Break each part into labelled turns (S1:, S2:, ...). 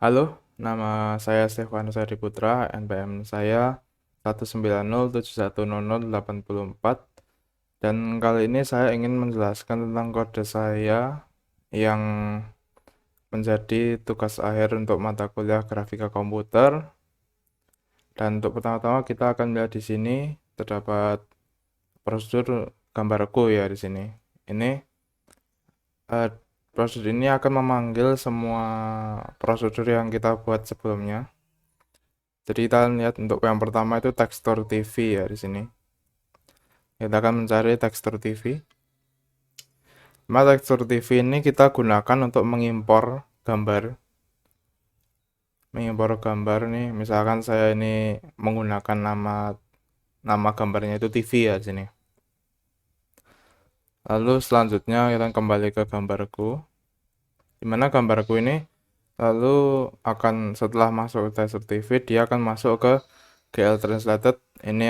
S1: Halo, nama saya Stefanus Hadi Putra, NPM saya 190710084, dan kali ini saya ingin menjelaskan tentang kode saya yang menjadi tugas akhir untuk mata kuliah grafika komputer. Dan untuk pertama-tama kita akan melihat di sini terdapat prosedur gambarku ya di sini. Ini eh, prosedur ini akan memanggil semua prosedur yang kita buat sebelumnya. Jadi kita lihat untuk yang pertama itu tekstur TV ya di sini. Kita akan mencari tekstur TV. Nah, tekstur TV ini kita gunakan untuk mengimpor gambar. Mengimpor gambar nih, misalkan saya ini menggunakan nama nama gambarnya itu TV ya di sini. Lalu selanjutnya kita kembali ke gambarku. Dimana gambarku ini lalu akan setelah masuk ke tekstur TV dia akan masuk ke GL Translated. Ini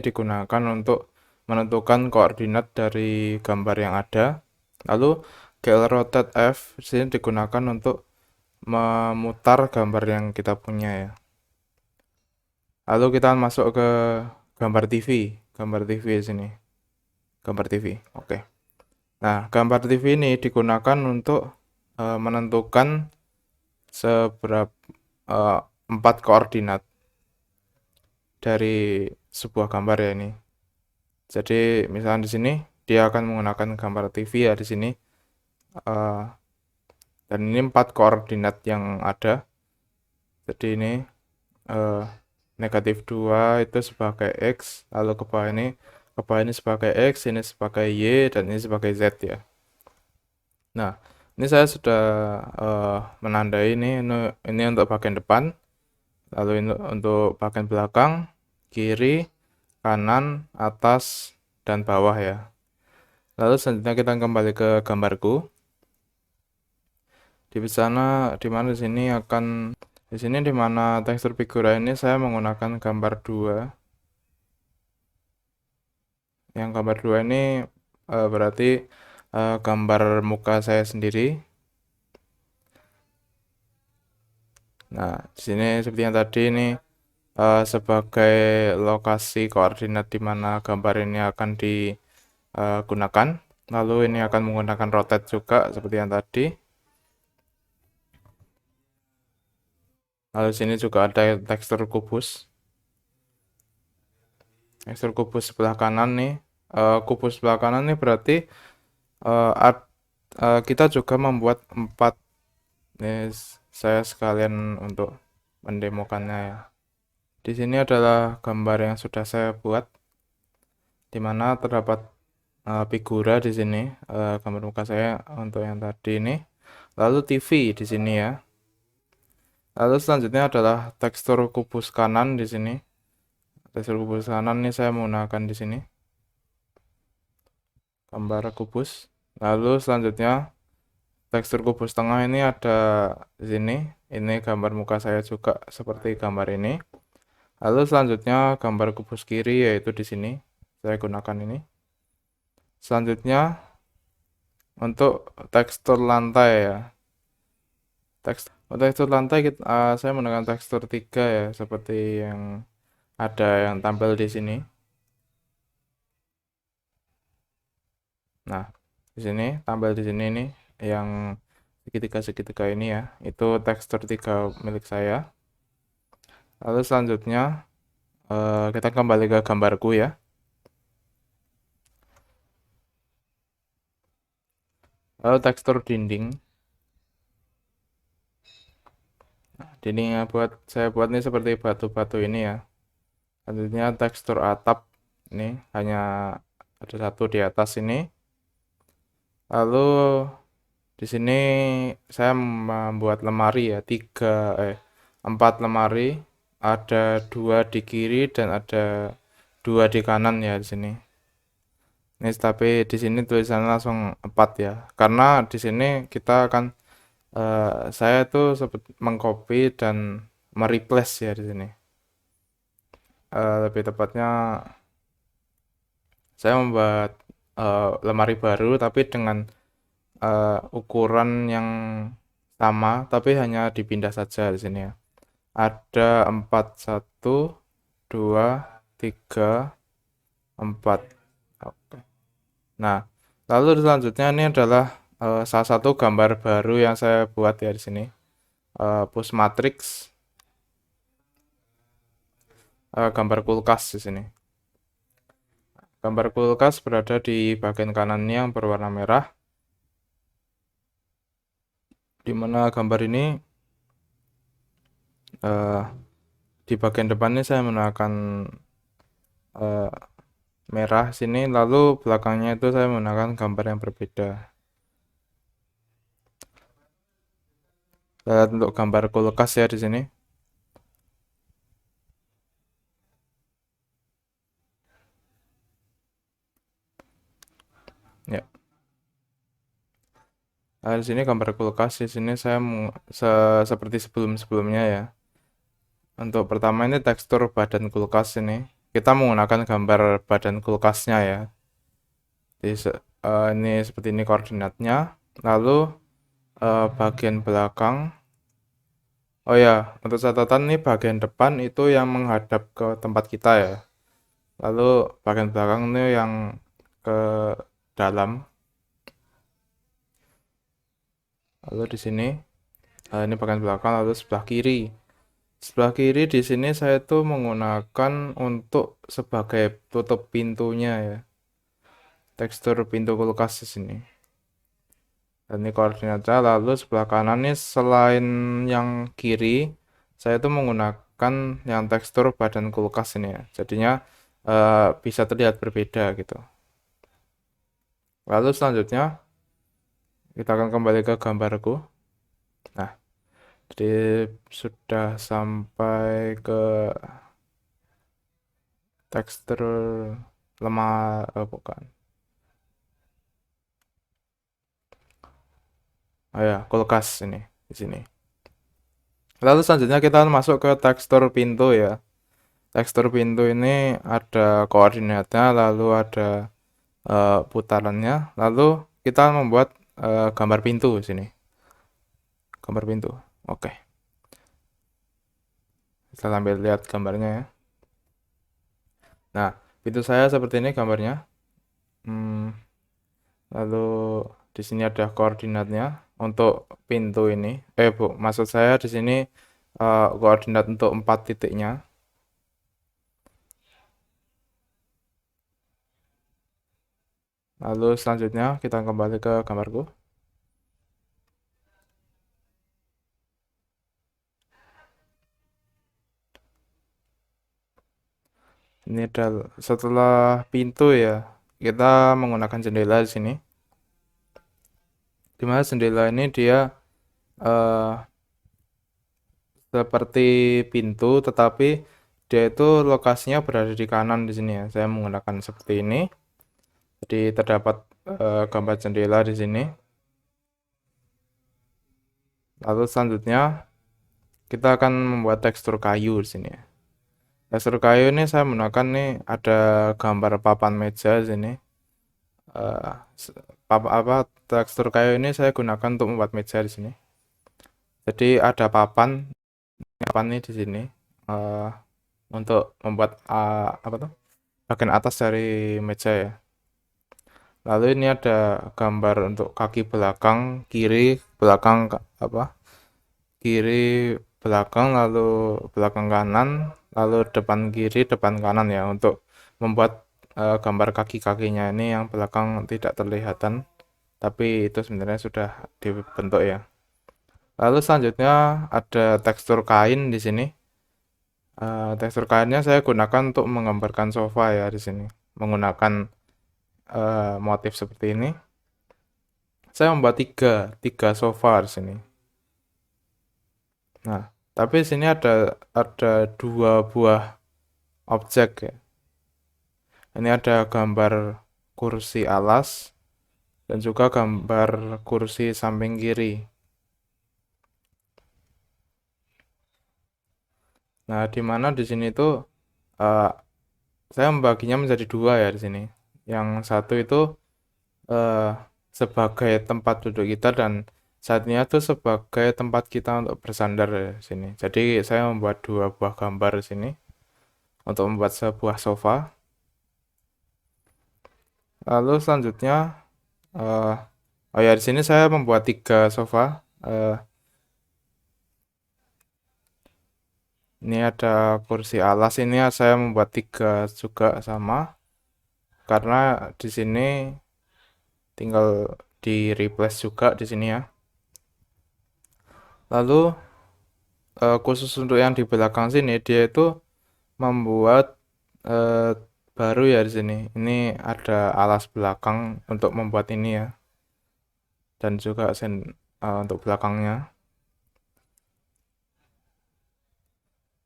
S1: digunakan untuk menentukan koordinat dari gambar yang ada. Lalu GL Rotate F sini digunakan untuk memutar gambar yang kita punya ya. Lalu kita masuk ke gambar TV, gambar TV di sini. Gambar TV. Oke. Nah, gambar TV ini digunakan untuk menentukan seberapa 4 koordinat dari sebuah gambar ya ini. Jadi misalnya di sini dia akan menggunakan gambar TV ya di sini. Eh, dan ini 4 koordinat yang ada. Jadi ini eh, -2 itu sebagai X, lalu ke bawah ini sebagai X, ini sebagai Y, dan ini sebagai Z ya. Nah, ini saya sudah menandai ini untuk bagian depan, lalu ini untuk bagian belakang, kiri, kanan, atas, dan bawah ya. Lalu selanjutnya kita kembali ke gambarku. Di mana di sini di mana tekstur figura ini saya menggunakan gambar 2. Yang gambar 2 ini berarti gambar muka saya sendiri. Nah, di sini seperti yang tadi ini sebagai lokasi koordinat di mana gambar ini akan digunakan. Lalu ini akan menggunakan rotate juga seperti yang tadi. Lalu sini juga ada tekstur kubus. Tekstur kubus sebelah kanan nih. Kubus sebelah kanan nih berarti kita juga membuat 4. Ini saya sekalian untuk mendemokannya ya. Di sini adalah gambar yang sudah saya buat, di mana terdapat figura di sini, gambar muka saya untuk yang tadi ini. Lalu TV di sini ya. Lalu selanjutnya adalah tekstur kubus kanan di sini. Tekstur kubus kanan ini saya menggunakan di sini gambar kubus. Lalu selanjutnya tekstur kubus tengah ini ada di sini. Ini gambar muka saya juga seperti gambar ini. Lalu selanjutnya gambar kubus kiri yaitu di sini. Saya gunakan ini. Selanjutnya untuk tekstur lantai ya. Tekstur lantai saya menggunakan tekstur 3 ya, seperti yang ada yang tampil di sini. Nah, di sini tampil di sini nih yang segitiga-segitiga ini ya. Itu tekstur 3 milik saya. Lalu selanjutnya kita kembali ke gambarku ya. Lalu tekstur dinding. Nah, dinding yang saya buat ini seperti batu-batu ini ya. Selanjutnya tekstur atap ini hanya ada satu di atas ini. Lalu di sini saya membuat lemari ya, 4 lemari, ada 2 di kiri dan ada 2 di kanan ya di sini. Ini tapi di sini tulisannya langsung 4 ya, karena di sini kita akan saya itu seperti mengcopy dan mereplace ya di sini. Lebih tepatnya saya membuat lemari baru tapi dengan ukuran yang sama, tapi hanya dipindah saja di sini ya. Ada 4, 1, 2, 3, 4. Oke. Nah, lalu selanjutnya ini adalah salah satu gambar baru yang saya buat ya di sini. Push matrix, gambar kulkas di sini. Gambar kulkas berada di bagian kanannya yang berwarna merah, di mana gambar ini eh, di bagian depannya saya menggunakan eh, merah sini, lalu belakangnya itu saya menggunakan gambar yang berbeda. Lihat untuk gambar kulkas ya di sini. Ya. Nah, di sini gambar kulkas di sini saya seperti sebelum-sebelumnya ya. Untuk pertama ini tekstur badan kulkas ini. Kita menggunakan gambar badan kulkasnya ya. Ini seperti ini koordinatnya. Lalu bagian belakang. Oh ya, untuk catatan nih bagian depan itu yang menghadap ke tempat kita ya. Lalu bagian belakang ini yang ke dalam. Lalu di sini ini bagian belakang, lalu sebelah kiri. Sebelah kiri di sini saya tuh menggunakan untuk sebagai tutup pintunya ya. Tekstur pintu kulkas di sini. Dan ini koordinatnya. Lalu sebelah kanan nih selain yang kiri, saya tuh menggunakan yang tekstur badan kulkas ini ya. Jadinya bisa terlihat berbeda gitu. Lalu selanjutnya kita akan kembali ke gambarku. Nah, jadi sudah sampai ke tekstur lemah, bukan. Oh ya, kulkas ini di sini. Lalu selanjutnya kita masuk ke tekstur pintu ya. Tekstur pintu ini ada koordinatnya, lalu ada putarannya, lalu kita membuat gambar pintu di sini. Gambar pintu. Oke. Kita sambil lihat gambarnya ya. Nah, pintu saya seperti ini gambarnya. Lalu di sini ada koordinatnya untuk pintu ini. Maksud saya di sini koordinat untuk 4 titiknya. Lalu selanjutnya kita kembali ke gambarku. Ini adalah setelah pintu ya, kita menggunakan jendela di sini. Dimana jendela ini dia eh, seperti pintu, tetapi dia itu lokasinya berada di kanan di sini ya. Saya menggunakan seperti ini. Jadi terdapat gambar jendela di sini. Lalu selanjutnya kita akan membuat tekstur kayu di sini ya. Tekstur kayu ini saya menggunakan nih ada gambar papan meja di sini. Eh, tekstur kayu ini saya gunakan untuk membuat meja di sini. Jadi ada papan nih di sini eh, untuk membuat apa tuh bagian atas dari meja ya. Lalu ini ada gambar untuk kaki belakang, kiri, belakang apa? Kiri, belakang, lalu belakang kanan, lalu depan kiri, depan kanan ya untuk membuat gambar kaki-kakinya ini yang belakang tidak terlihatan, tapi itu sebenarnya sudah dibentuk ya. Lalu selanjutnya ada tekstur kain di sini. Tekstur kainnya saya gunakan untuk menggambarkan sofa ya di sini, menggunakan motif seperti ini. Saya membuat tiga sofa di sini. Nah, tapi di sini ada dua buah objek ya. Ini ada gambar kursi alas dan juga gambar kursi samping kiri. Nah, di mana di sini tuh eh, saya membaginya menjadi dua ya di sini. Yang satu itu eh, sebagai tempat duduk kita dan Saatnya itu sebagai tempat kita untuk bersandar di sini. Jadi saya membuat dua buah gambar di sini untuk membuat sebuah sofa. Lalu selanjutnya, eh, oh ya, di sini saya membuat tiga sofa. Eh, ini ada kursi alas, ini saya membuat tiga juga sama, karena di sini tinggal di replace juga di sini ya. Lalu khusus untuk yang di belakang sini dia itu membuat eh, baru ya di sini. Ini ada alas belakang untuk membuat ini ya, dan juga untuk belakangnya.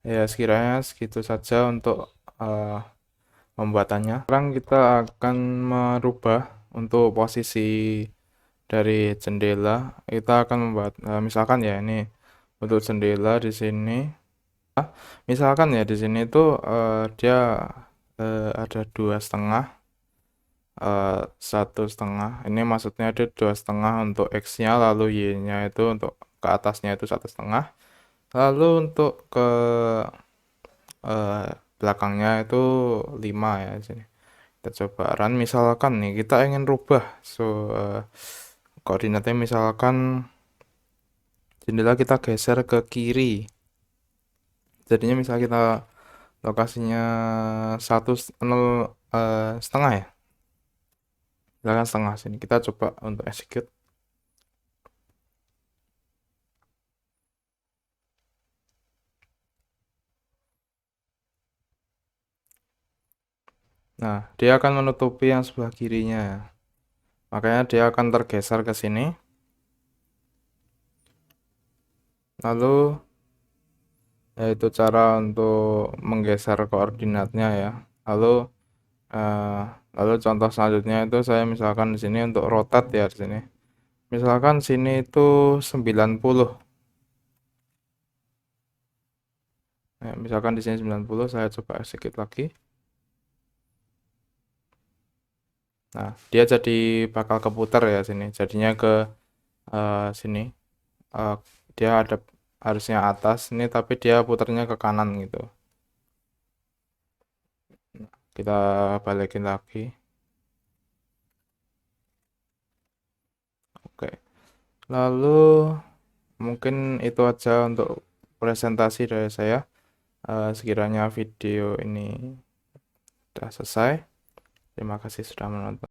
S1: Ya sekiranya segitu saja untuk eh, pembuatannya. Sekarang kita akan merubah untuk posisi dari jendela. Kita akan membuat misalkan ya ini untuk jendela di sini. Misalkan ya di sini tuh dia ada 2,5, 1,5. Ini maksudnya ada 2,5 untuk X-nya, lalu Y-nya itu untuk ke atasnya itu 1,5. Lalu untuk ke belakangnya itu 5 ya di sini. Kita coba run, misalkan nih kita ingin rubah koordinatnya, misalkan jendela kita geser ke kiri. Jadinya misal kita lokasinya 1,5 ya. Misalkan setengah sini. Kita coba untuk execute. Nah, dia akan menutupi yang sebelah kirinya. Makanya dia akan tergeser ke sini. Lalu yaitu cara untuk menggeser koordinatnya ya. Lalu eh, lalu contoh selanjutnya itu saya misalkan di sini untuk rotate ya di sini. Misalkan sini itu 90. Nah, misalkan di sini 90, saya coba sedikit lagi. Nah, dia jadi bakal keputar ya sini. Jadinya ke sini. Eh, dia ada harusnya atas ini, tapi dia putarnya ke kanan gitu. Kita balikin lagi. Oke. Lalu mungkin itu aja untuk presentasi dari saya. Sekiranya video ini sudah selesai. Terima kasih sudah menonton.